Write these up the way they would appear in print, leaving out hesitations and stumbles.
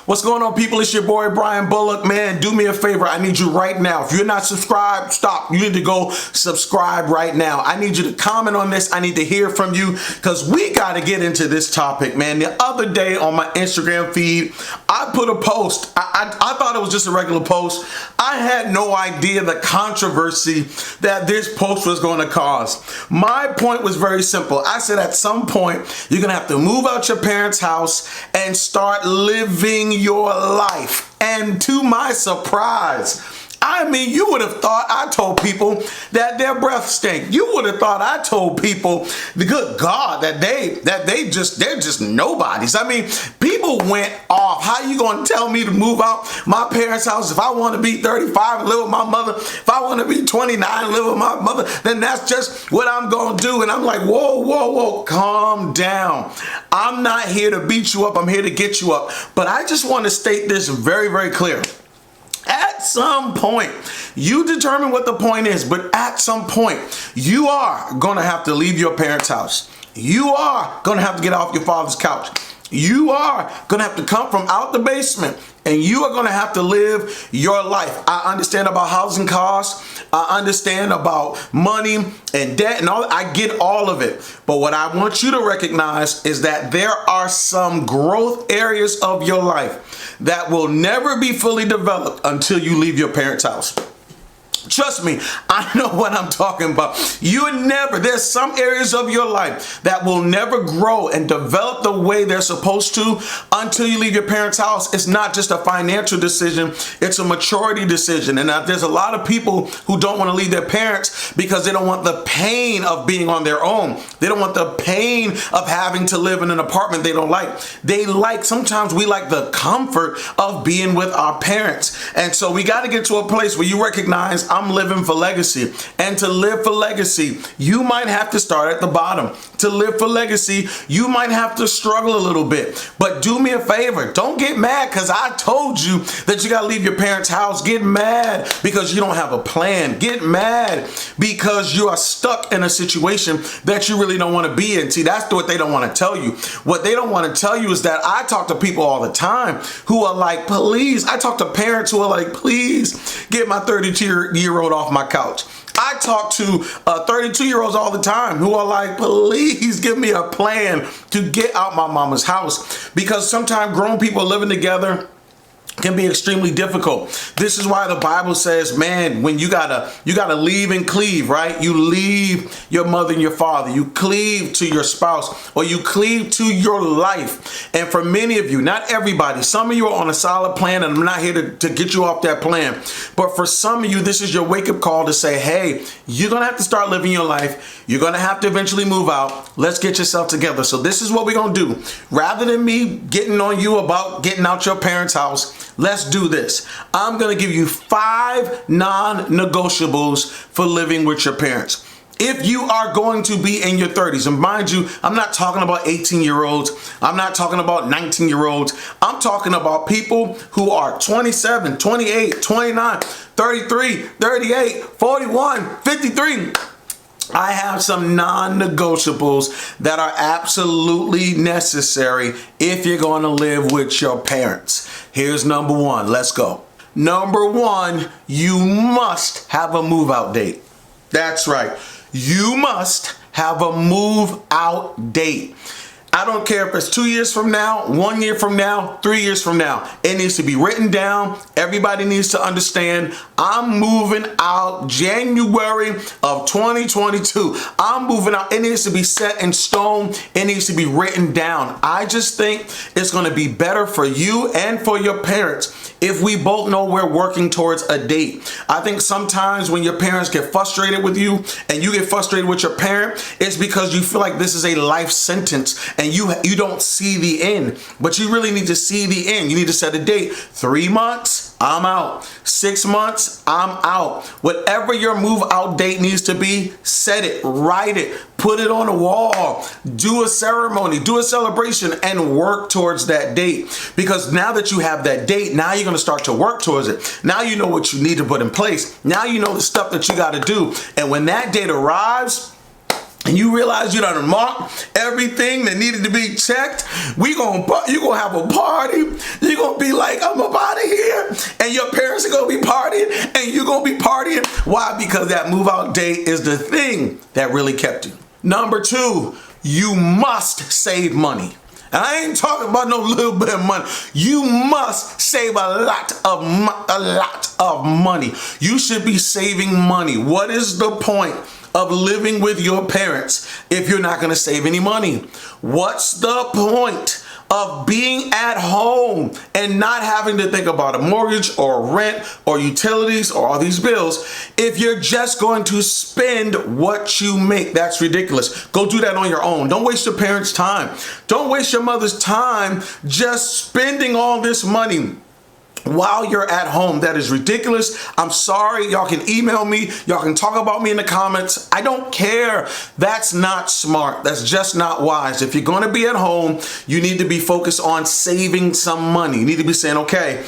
What's going on, people? It's your boy Brian Bullock. Man, do me a favor. I need you right now. If you're not subscribed, stop. You need to go subscribe right now. I need you to comment on this. I need to hear from you because we got to get into this topic, man. The other day on my Instagram feed, I put a post. I thought it was just a regular post. I had no idea the controversy that this post was going to cause. My point was very simple. I said at some point, you're going to have to move out your parents' house and start living your life. And to my surprise, you would have thought I told people that their breath stank. You would have thought I told people, the good God, that they're just nobodies. People went off. How you gonna tell me to move out my parents' house if I want to be 35 and live with my mother? If I want to be 29 and live with my mother, then that's just what I'm gonna do. And I'm like, whoa, calm down. I'm not here to beat you up. I'm here to get you up. But I just want to state this very, very clear. At some point, you determine what the point is, but at some point, you are going to have to leave your parents' house. You are going to have to get off your father's couch. You are going to have to come from out the basement, and you are going to have to live your life. I understand about housing costs. I understand about money and debt and all. I get all of it. But what I want you to recognize is that there are some growth areas of your life that will never be fully developed until you leave your parents' house. Trust me, I know what I'm talking about. There's some areas of your life that will never grow and develop the way they're supposed to until you leave your parents' house. It's not just a financial decision, it's a maturity decision. And there's a lot of people who don't want to leave their parents because they don't want the pain of being on their own. They don't want the pain of having to live in an apartment they don't like. Sometimes we like the comfort of being with our parents. And so we got to get to a place where you recognize I'm living for legacy. And to live for legacy, you might have to start at the bottom. To live for legacy, you might have to struggle a little bit. But do me a favor. Don't get mad because I told you that you got to leave your parents' house. Get mad because you don't have a plan. Get mad because you are stuck in a situation that you really don't want to be in. See, that's what they don't want to tell you. What they don't want to tell you is that I talk to people all the time who are like, please. I talk to parents who are like, please get my 32-year-old off my couch. I talk to 32-year-olds all the time who are like, please give me a plan to get out my mama's house. Because sometimes grown people living together can be extremely difficult. This is why the Bible says, man, when you gotta leave and cleave, right? You leave your mother and your father. You cleave to your spouse, or you cleave to your life. And for many of you, not everybody, some of you are on a solid plan, and I'm not here to get you off that plan. But for some of you, this is your wake-up call to say, hey, you're gonna have to start living your life. You're gonna have to eventually move out. Let's get yourself together. So this is what we're gonna do. Rather than me getting on you about getting out your parents' house, let's do this. I'm going to give you 5 non-negotiables for living with your parents. If you are going to be in your 30s, and mind you, I'm not talking about 18-year-olds. I'm not talking about 19-year-olds. I'm talking about people who are 27, 28, 29, 33, 38, 41, 53. I have some non-negotiables that are absolutely necessary if you're going to live with your parents. Here's number 1. Let's go. Number 1, you must have a move-out date. That's right. You must have a move-out date. I don't care if it's 2 years from now, 1 year from now, 3 years from now. It needs to be written down. Everybody needs to understand I'm moving out January of 2022. I'm moving out. It needs to be set in stone. It needs to be written down. I just think it's going to be better for you and for your parents if we both know we're working towards a date. I think sometimes when your parents get frustrated with you and you get frustrated with your parent, it's because you feel like this is a life sentence and you don't see the end. But you really need to see the end. You need to set a date. 3 months, I'm out. 6 months, I'm out. Whatever your move out date needs to be, set it, write it, put it on a wall, do a ceremony, do a celebration, and work towards that date. Because now that you have that date, now you're going to start to work towards it. Now you know what you need to put in place. Now you know the stuff that you got to do. And when that date arrives, and you realize you done marked everything that needed to be checked, you gonna have a party. You're gonna be like, I'm up out of here. And your parents are gonna be partying and you're gonna be partying. Why? Because that move out date is the thing that really kept you. Number 2, you must save money. And I ain't talking about no little bit of money. You must save a lot of money. You should be saving money. What is the point of living with your parents if you're not going to save any money? What's the point of being at home and not having to think about a mortgage or rent or utilities or all these bills if you're just going to spend what you make? That's ridiculous. Go do that on your own. Don't waste your parents' time. Don't waste your mother's time just spending all this money while you're at home. That is ridiculous. I'm sorry. Y'all can email me. Y'all can talk about me in the comments. I don't care. That's not smart. That's just not wise. If you're going to be at home, you need to be focused on saving some money. You need to be saying, okay,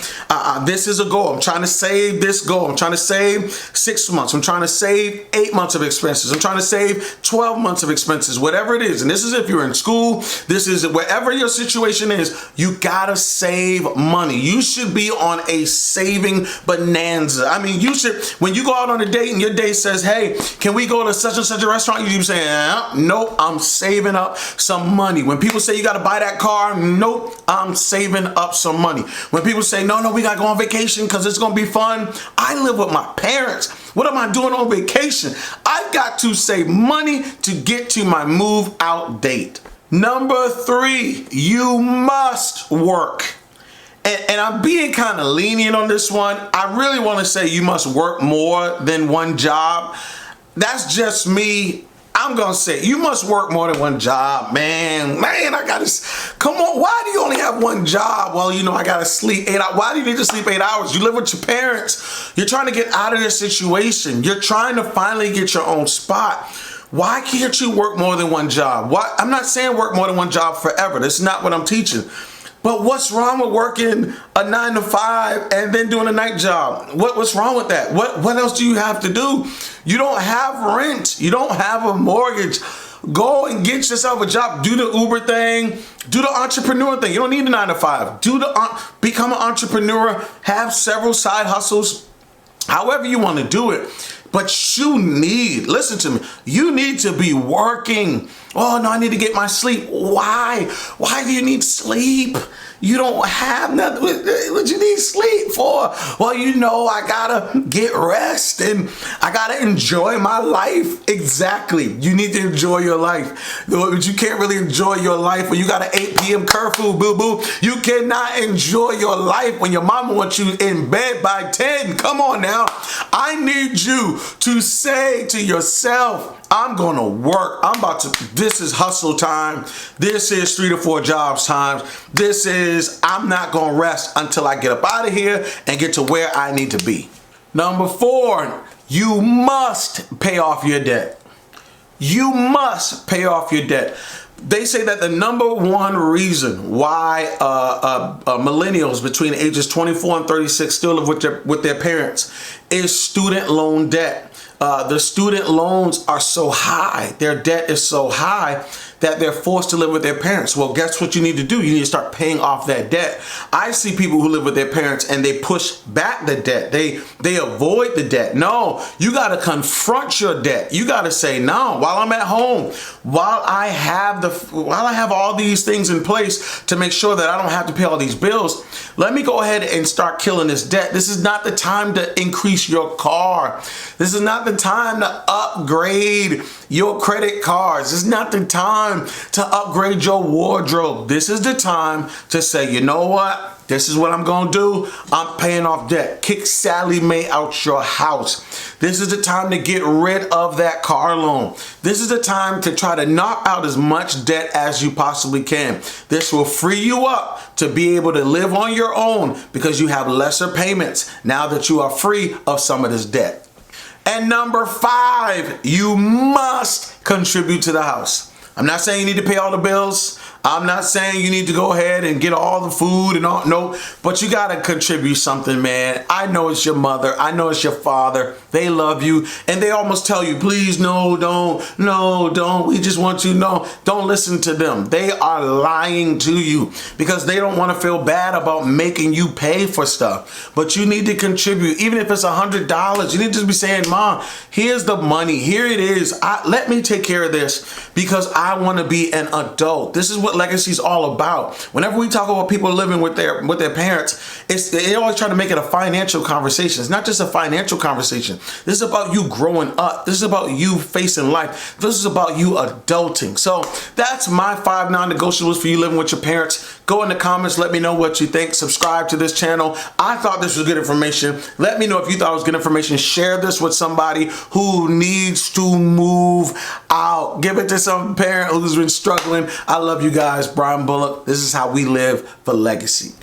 this is a goal. I'm trying to save this goal. I'm trying to save 6 months. I'm trying to save 8 months of expenses. I'm trying to save 12 months of expenses, whatever it is. And this is if you're in school. This is wherever your situation is. You got to save money. You should be on a saving bonanza. I mean, you should, when you go out on a date and your date says, hey, can we go to such and such a restaurant? You should be saying, nope, I'm saving up some money. When people say you got to buy that car, nope, I'm saving up some money. When people say, no, we got to go on vacation because it's going to be fun. I live with my parents. What am I doing on vacation? I've got to save money to get to my move out date. Number 3, you must work. And I'm being kind of lenient on this one. I really want to say you must work more than one job. That's just me. I'm going to say you must work more than one job, man, I got to, come on. Why do you only have one job? Well, I got to sleep 8 hours. Why do you need to sleep 8 hours? You live with your parents. You're trying to get out of this situation. You're trying to finally get your own spot. Why can't you work more than one job? Why? I'm not saying work more than one job forever. That's not what I'm teaching. But what's wrong with working a 9 to 5 and then doing a night job? What's wrong with that? What else do you have to do? You don't have rent. You don't have a mortgage. Go and get yourself a job. Do the Uber thing. Do the entrepreneur thing. You don't need a 9 to 5. Become an entrepreneur. Have several side hustles. However you want to do it. But listen to me, you need to be working. Oh, no, I need to get my sleep. Why? Why do you need sleep? You don't have nothing. What you need sleep for? Well, I gotta get rest and I gotta enjoy my life. Exactly. You need to enjoy your life. But you can't really enjoy your life when you got an 8 p.m. curfew, boo-boo. You cannot enjoy your life when your mama wants you in bed by 10. Come on now. I need you to say to yourself, I'm going to work. This is hustle time. This is 3 to 4 jobs time. I'm not going to rest until I get up out of here and get to where I need to be. Number 4, you must pay off your debt. You must pay off your debt. They say that the number 1 reason why millennials between ages 24 and 36 still live with their parents is student loan debt. The student loans are so high, their debt is so high that they're forced to live with their parents. Well, guess what you need to do? You need to start paying off that debt. I see people who live with their parents and they push back the debt. They avoid the debt. No, you got to confront your debt. You got to say, no, while I'm at home, while I have all these things in place to make sure that I don't have to pay all these bills, let me go ahead and start killing this debt. This is not the time to increase your car. This is not the time to upgrade your credit cards. This is not the time to upgrade your wardrobe. This is the time to say, you know what? This is what I'm going to do. I'm paying off debt. Kick Sally Mae out your house. This is the time to get rid of that car loan. This is the time to try to knock out as much debt as you possibly can. This will free you up to be able to live on your own because you have lesser payments now that you are free of some of this debt. And number 5, you must contribute to the house. I'm not saying you need to pay all the bills. I'm not saying you need to go ahead and get all the food and all, no, but you got to contribute something, man. I know it's your mother. I know it's your father. They love you. And they almost tell you, please, no, don't. We just want you, no, don't listen to them. They are lying to you because they don't want to feel bad about making you pay for stuff. But you need to contribute. Even if it's $100, you need to be saying, Mom, here's the money. Here it is. Let me take care of this because I want to be an adult. This is what legacy is all about. Whenever we talk about people living with their parents, they always try to make it a financial conversation. It's not just a financial conversation. This is about you growing up. This is about you facing life. This is about you adulting. So that's my 5 non-negotiables for you living with your parents. Go in the comments. Let me know what you think. Subscribe to this channel. I thought this was good information. Let me know if you thought it was good information. Share this with somebody who needs to move out. Give it to some parent who's been struggling. I love you guys. Brian Bullock. This is how we live for legacy.